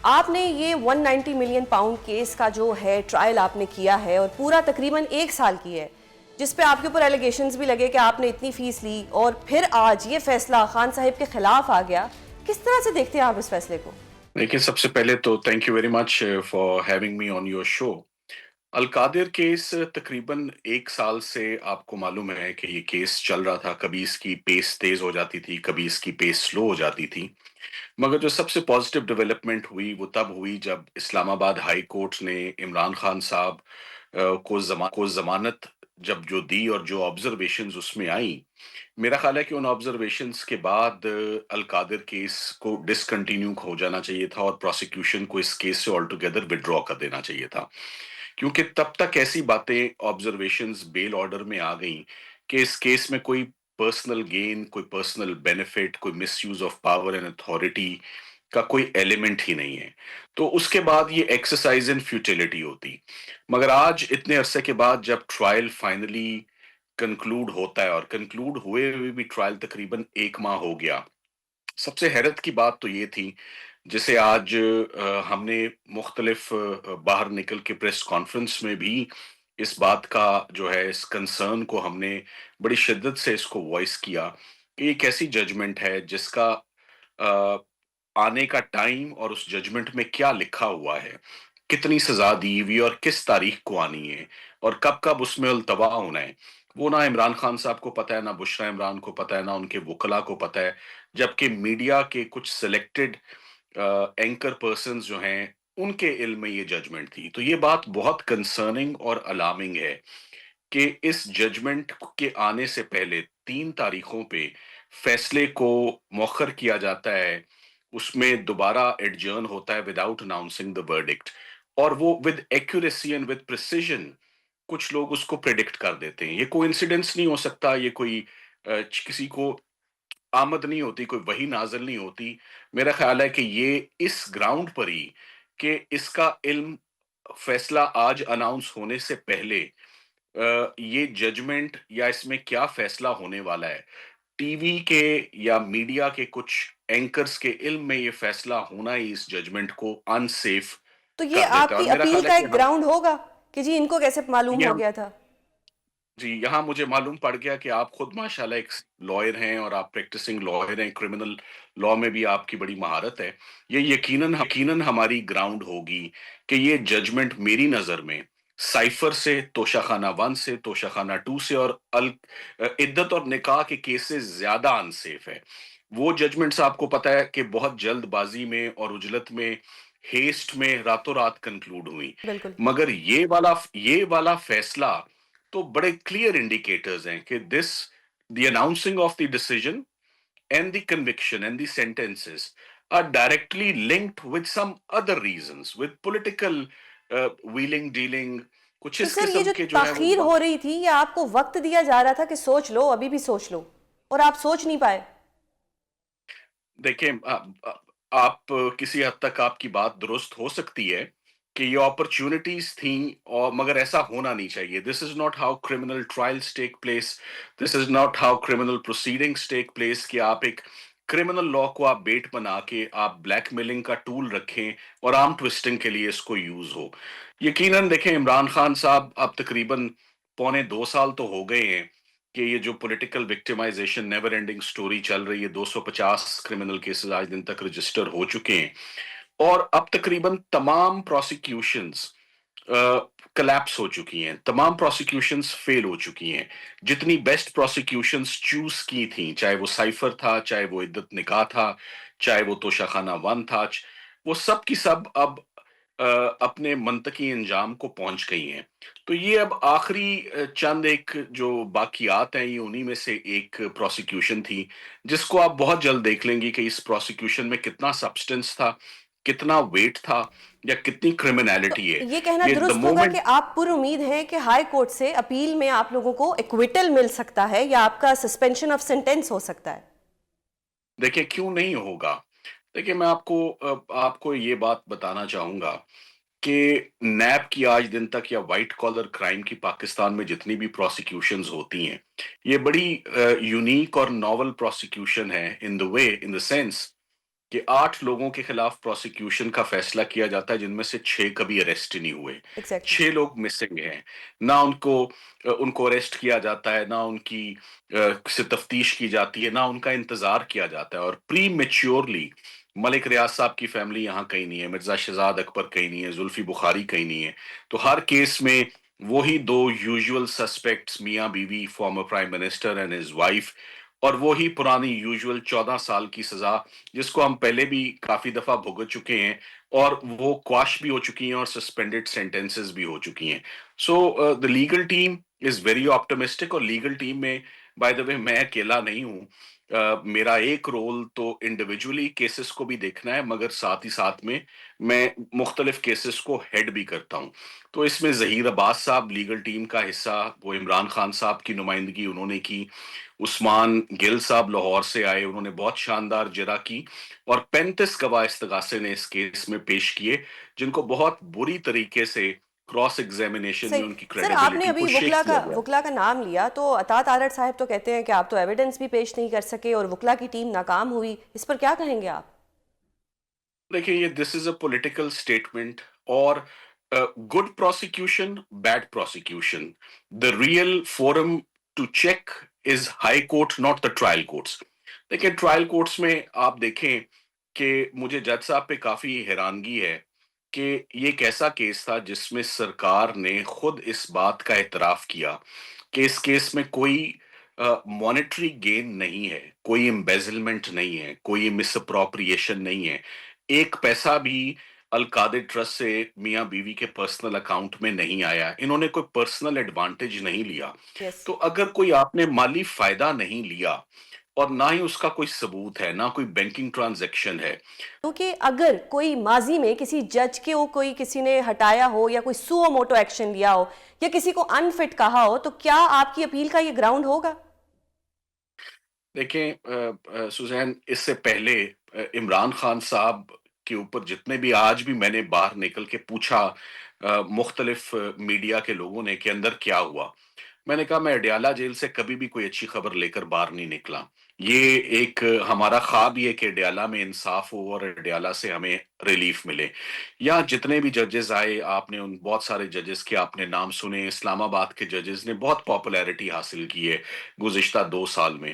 آپ نے یہ 190 ملین پاؤنڈ کیس کا جو ہے ٹرائل آپ نے کیا ہے اور پورا تقریباً 1 سال کی ہے، جس پہ آپ کے اوپر ایلیگیشنز بھی لگے کہ آپ نے اتنی فیس لی، اور پھر آج یہ فیصلہ خان صاحب کے خلاف آ گیا. کس طرح سے دیکھتے ہیں آپ اس فیصلے کو؟ دیکھیے، سب سے پہلے تو thank you very much for having me on your show. Al-Qadir case تقریباً 1 سال سے آپ کو معلوم ہے کہ یہ کیس چل رہا تھا. کبھی اس کی پیس تیز ہو جاتی تھی، کبھی اس کی پیس سلو ہو جاتی تھی. مگر جو سب سے پازیٹیو ڈیولپمنٹ ہوئی وہ تب ہوئی جب اسلام آباد ہائی کورٹ نے عمران خان صاحب کو ضمانت جب جو دی اور جو آبزرویشنز اس میں آئیں. میرا خیال ہے کہ ان آبزرویشنز کے بعد القادر کیس کو ڈسکنٹینیو ہو جانا چاہیے تھا اور پروسیکیوشن کو اس کیس سے آل ٹوگیدر وڈرا کر دینا چاہیے تھا. کیونکہ تب تک ایسی باتیں آبزرویشنز بیل آرڈر میں آ گئیں کہ اس کیس میں کوئی پرسنل گین، کوئی پرسنل بینیفٹ، کوئی misuse of power and authority کا کوئی ایلیمنٹ ہی نہیں ہے. تو اس کے بعد یہ ایکسرسائز ان فیوٹیلٹی ہوتی. مگر آج اتنے عرصے کے بعد جب ٹرائل فائنلی کنکلوڈ ہوتا ہے، اور کنکلوڈ ہوئے ہوئے بھی ٹرائل تقریباً 1 ماہ ہو گیا. سب سے حیرت کی بات تو یہ تھی، جسے آج ہم نے مختلف باہر نکل کے پریس کانفرنس میں بھی اس بات کا جو ہے اس کنسرن کو ہم نے بڑی شدت سے اس کو وائس کیا کہ یہ کیسی ججمنٹ ہے جس کا آ، آنے کا ٹائم اور اس ججمنٹ میں کیا لکھا ہوا ہے، کتنی سزا دی ہوئی اور کس تاریخ کو آنی ہے اور کب کب اس میں التوا ہونا ہے. وہ نہ عمران خان صاحب کو پتہ ہے، نہ بشرا عمران کو پتہ ہے، نہ ان کے وکلاء کو پتہ ہے. جبکہ میڈیا کے کچھ سلیکٹڈ اینکر پرسنز جو ہیں ان کے علم میں یہ ججمنٹ تھی. تو یہ بات بہت کنسرننگ اور الارمنگ ہے کہ اس ججمنٹ کے آنے سے پہلے 3 تاریخوں پہ فیصلے کو مؤخر کیا جاتا ہے. اس میں دوبارہ ایڈجرن ہوتا ہے وداؤٹ اناؤنسنگ دا ورڈکٹ، اور وہ with accuracy and with precision کچھ لوگ اس کو پریڈکٹ کر دیتے ہیں. یہ کوئی انسیڈنس نہیں ہو سکتا، یہ کوئی کسی کو آمد نہیں ہوتی، کوئی وحی نازل نہیں ہوتی. میرا خیال ہے کہ یہ اس گراؤنڈ پر ہی کہ اس کا علم فیصلہ آج اناؤنس ہونے سے پہلے یہ ججمنٹ یا اس میں کیا فیصلہ ہونے والا ہے، ٹی وی کے یا میڈیا کے کچھ اینکرز کے علم میں یہ فیصلہ ہونا ہی اس ججمنٹ کو ان سیف تو کر یہ دیتا آپ ہے. اور کی میرا اپیل خیال ہے کا کہ ایک ہم گراؤنڈ ہوگا کہ جی ان کو کیسے معلوم یہ ہو ہم گیا تھا؟ جی یہاں مجھے معلوم پڑ گیا کہ آپ خود ماشاءاللہ ایک لائر ہیں اور آپ پریکٹسنگ لائر ہیں، کرمنل لا میں بھی آپ کی بڑی مہارت ہے. یہ یقیناً ہماری گراؤنڈ ہوگی کہ یہ ججمنٹ میری نظر میں سائفر سے، توشہ خانہ 1 سے، توشہ خانہ 2 سے اور عدت اور نکاح کے کیسز زیادہ انسیف ہے. وہ ججمنٹس آپ کو پتہ ہے کہ بہت جلد بازی میں اور عجلت میں، ہیسٹ میں راتوں رات کنکلوڈ ہوئی. بالکل. مگر یہ والا فیصلہ تو بڑے کلیئر انڈیکیٹرز ہیں کہ the announcing of the decision and the conviction and the sentences are directly linked with some other reasons, with political wheeling dealing, کچھ تو اس سر، یہ قسم جو کے جو ہے وہ تاخیر ہو رہی تھی، یہ آپ کو وقت دیا جا رہا تھا کہ سوچ لو، ابھی بھی سوچ لو، اور آپ سوچ نہیں پائے؟ دیکھیں آپ کسی حد تک آپ کی بات درست ہو سکتی ہے کہ یہ اپرچونٹیز تھیں، اور مگر ایسا ہونا نہیں چاہیے. This is not how criminal trials take place, this is not how criminal proceedings take place کہ آپ ایک کرمنل لا کو آپ بیٹ بنا کے آپ بلیک میلنگ کا ٹول رکھیں اور آرم ٹوسٹنگ کے لیے اس کو یوز ہو. یقیناً دیکھیں، عمران خان صاحب اب تقریباً 1.25 سال تو ہو گئے ہیں کہ یہ جو political victimization never ending story چل رہی ہے. 250 کرمنل کیسز آج دن تک رجسٹر ہو چکے ہیں، اور اب تقریباً تمام پروسیکیوشنز کلیپس ہو چکی ہیں، تمام پروسیکیوشنز فیل ہو چکی ہیں. جتنی بیسٹ پروسیکیوشنز چوز کی تھیں، چاہے وہ سائفر تھا، چاہے وہ عدت نکاح تھا، چاہے وہ توشہ خانہ 1 تھا، وہ سب کی سب اب اپنے منطقی انجام کو پہنچ گئی ہیں. تو یہ اب آخری چند ایک جو باقیات ہیں، یہ انہی میں سے ایک پروسیکیوشن تھی جس کو آپ بہت جلد دیکھ لیں گی کہ اس پروسیکیوشن میں کتنا سبسٹنس تھا، کتنا ویٹ تھا، یا کتنی تو کرمنالٹی ہے. یہ کہنا یہ دا درست ہوگا مومنٹ کہ آپ پر امید ہیں کہ ہائی کورٹ سے اپیل میں آپ لوگوں کو ایکویٹل مل سکتا ہے، یا آپ کا سسپینشن آف سینٹینس ہو سکتا ہے؟ دیکھیں کیوں نہیں ہوگا. دیکھیں میں آپ کو یہ بات بتانا چاہوں گا کہ نیب کی آج دن تک یا وائٹ کالر کرائم کی پاکستان میں جتنی بھی پروسیکیوشنز ہوتی ہیں، یہ بڑی یونیک اور ناول پروسیکیوشن ہے ان دا سینس کہ 8 لوگوں کے خلاف پروسیکیوشن کا فیصلہ کیا جاتا ہے جن میں سے 6 کبھی اریسٹ ہی نہیں ہوئے. ایگزیکٹلی. 6 لوگ مسنگ ہیں. نہ ان کو اریسٹ کیا جاتا ہے، نہ ان کی سے تفتیش کی جاتی ہے، نہ ان کا انتظار کیا جاتا ہے، اور پری میچورلی ملک ریاض صاحب کی فیملی یہاں کہیں نہیں ہے، مرزا شہزاد اکبر کہیں نہیں ہے، زلفی بخاری کہیں نہیں ہے. تو ہر کیس میں وہی دو یوزول سسپیکٹس، میاں بیوی، former prime minister and his wife, اور وہی پرانی یوزول 14 سال کی سزا جس کو ہم پہلے بھی کافی دفعہ بھگت چکے ہیں، اور وہ quash بھی ہو چکی ہیں اور سسپینڈڈ سینٹینسز بھی ہو چکی ہیں. سو the legal team is very optimistic، اور لیگل ٹیم میں بائی دا وے میں اکیلا نہیں ہوں. میرا ایک رول تو انڈیویجولی کیسز کو بھی دیکھنا ہے، مگر ساتھ ہی ساتھ میں مختلف کیسز کو ہیڈ بھی کرتا ہوں. تو اس میں ظہیر عباس صاحب لیگل ٹیم کا حصہ، وہ عمران خان صاحب کی نمائندگی انہوں نے کی. عثمان گل صاحب لاہور سے آئے، انہوں نے بہت شاندار جرا کی، اور 35 گواہ استغاثے نے اس کیس میں پیش کیے، جن کو بہت بری طریقے سے کراس ایگزامینیشن میں صحیح. ان کی سر آپ نے کریڈیبلٹی کو ابھی شیک کیا گیا. وکلا کا نام لیا، تو عطا تارڑ صاحب تو کہتے ہیں کہ آپ تو ایویڈنس بھی پیش نہیں کر سکے اور وکلا کی ٹیم ناکام ہوئی، اس پر کیا کہیں گے آپ؟ دیکھیں، یہ this is a political statement, اور good prosecution, bad prosecution, the real forum to check is High Court, not the trial courts. دیکھیں، ٹرائل کورٹس میں آپ دیکھیں کہ مجھے جج صاحب پہ کافی حیرانگی ہے کہ یہ ایک ایسا کیس تھا جس میں سرکار نے خود اس بات کا اعتراف کیا کہ اس کیس میں کوئی مانیٹری گین نہیں ہے، کوئی امبیزلمنٹ نہیں ہے، کوئی مس اپروپریشن نہیں ہے. ایک پیسہ بھی القادر ٹرسٹ سے میاں بیوی کے پرسنل اکاؤنٹ میں نہیں آیا، انہوں نے کوئی پرسنل ایڈوانٹیج نہیں لیا. یس. تو اگر کوئی آپ نے مالی فائدہ نہیں لیا، اور نہ ہی اس کا کوئی ثبوت ہے، نہ کوئی بینکنگ ٹرانزیکشن ہے. کیونکہ اگر کوئی ماضی میں کسی جج کے کوئی کسی نے ہٹایا ہو یا کوئی سو موٹو ایکشن لیا ہو یا کسی کو انفٹ کہا ہو، تو کیا آپ کی اپیل کا یہ گراؤنڈ ہوگا؟ دیکھیں سوزین، اس سے پہلے عمران خان صاحب کے اوپر جتنے بھی آج بھی میں نے باہر نکل کے پوچھا مختلف میڈیا کے لوگوں نے کہ اندر کیا ہوا، میں نے کہا میں اڈیالہ جیل سے کبھی بھی کوئی اچھی خبر لے کر باہر نہیں نکلا. یہ ایک ہمارا خواب یہ کہ اڈیالہ میں انصاف ہو اور اڈیالہ سے ہمیں ریلیف ملے. یہاں جتنے بھی ججز آئے، آپ نے ان بہت سارے ججز کے آپ نے نام سنے. اسلام آباد کے ججز نے بہت پاپولیرٹی حاصل کی ہے گزشتہ 2 سال میں.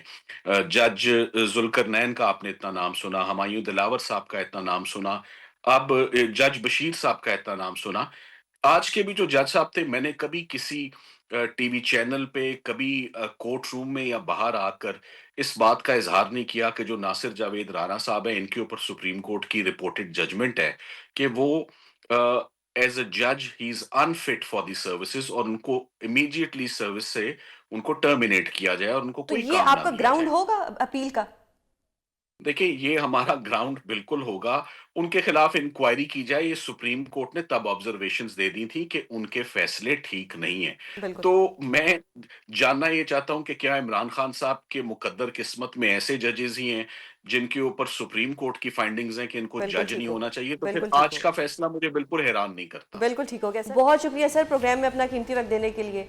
جج ذوالقرنین کا آپ نے اتنا نام سنا، ہمایوں دلاور صاحب کا اتنا نام سنا، اب جج بشیر صاحب کا اتنا نام سنا. آج کے بھی جو جج صاحب تھے، میں نے کبھی کسی ٹی وی چینل پہ، کبھی کورٹ روم میں یا باہر آ کر اس بات کا اظہار نہیں کیا کہ جو ناصر جاوید رانا صاحب ہیں، ان کے اوپر سپریم کورٹ کی رپورٹڈ ججمنٹ ہے کہ وہ ایز اے جج ہی از انفٹ فار دی سروسز، اور ان کو امیڈیٹلی سروس سے ان کو ٹرمینیٹ کیا جائے اور ان کو تو کوئی یہ کام آپ نہ کا دیا گراؤنڈ جائے. ہوگا اپیل کا؟ دیکھیں، یہ ہمارا گراؤنڈ بالکل ہوگا. ان کے خلاف انکوائری کی جائے. یہ سپریم کورٹ نے تب آبزرویشنز دے دی تھی کہ ان کے فیصلے ٹھیک نہیں ہیں. بالکل. تو میں جاننا یہ چاہتا ہوں کہ کیا عمران خان صاحب کے مقدر قسمت میں ایسے ججز ہی ہیں جن کے اوپر سپریم کورٹ کی فائنڈنگز ہیں کہ ان کو بالکل جج ٹھیک نہیں ہو ہونا چاہیے؟ تو پھر بالکل ٹھیک آج ہو کا فیصلہ مجھے بالکل حیران نہیں کرتا. بالکل ٹھیک ہو گیا سر. بہت شکریہ سر پروگرام میں اپنا قیمتی وقت دینے کے لیے.